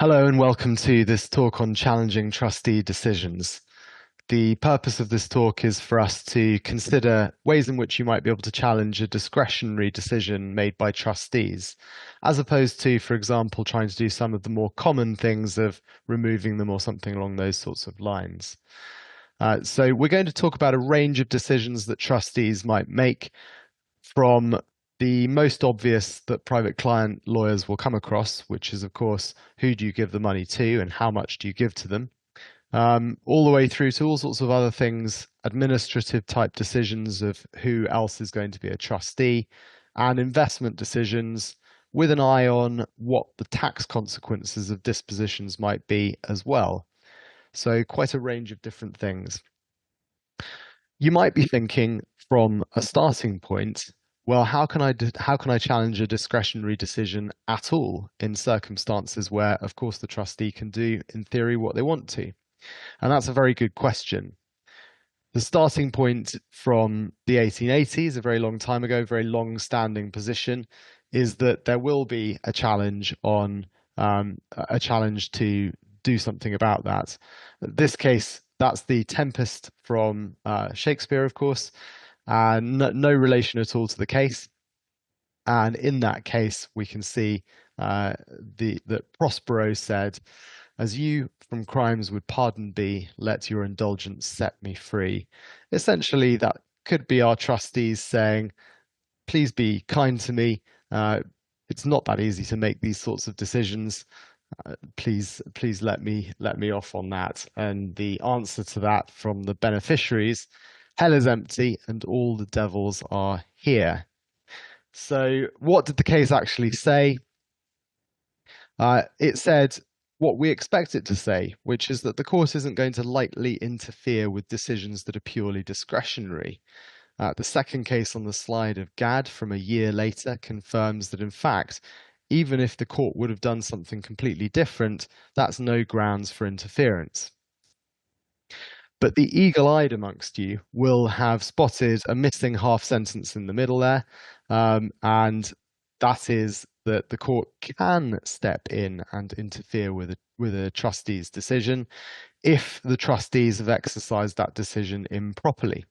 Hello and welcome to this talk on challenging trustee decisions. The purpose of this talk is for us to consider ways in which you might be able to challenge a discretionary decision made by trustees, as opposed to, for example, trying to do some of the more common things of removing them or something along those sorts of lines. So we're going to talk about a range of decisions that trustees might make, from the most obvious that private client lawyers will come across, which is, of course, who do you give the money to and how much do you give to them, all the way through to all sorts of other things, administrative type decisions of who else is going to be a trustee, and investment decisions with an eye on what the tax consequences of dispositions might be as well. So, quite a range of different things. You might be thinking from a starting point, well, how can I challenge a discretionary decision at all in circumstances where, of course, the trustee can do in theory what they want to? And that's a very good question. The starting point from the 1880s, a very long time ago, very long-standing position, is that there will be a challenge on a challenge to do something about that. In this case, that's the Tempest from Shakespeare, of course, and no relation at all to the case. And in that case, we can see that Prospero said, "As you from crimes would pardon be, let your indulgence set me free." Essentially, that could be our trustees saying, "Please be kind to me. It's not that easy to make these sorts of decisions. Please let me off on that." And the answer to that from the beneficiaries: "Hell is empty, and all the devils are here." So, what did the case actually say? It said what we expect it to say, which is that the court isn't going to lightly interfere with decisions that are purely discretionary. The second case on the slide of Gadd from a year later confirms that, in fact, even if the court would have done something completely different, that's no grounds for interference. But the eagle-eyed amongst you will have spotted a missing half sentence in the middle there, and that is that the court can step in and interfere with a trustee's decision if the trustees have exercised that decision improperly.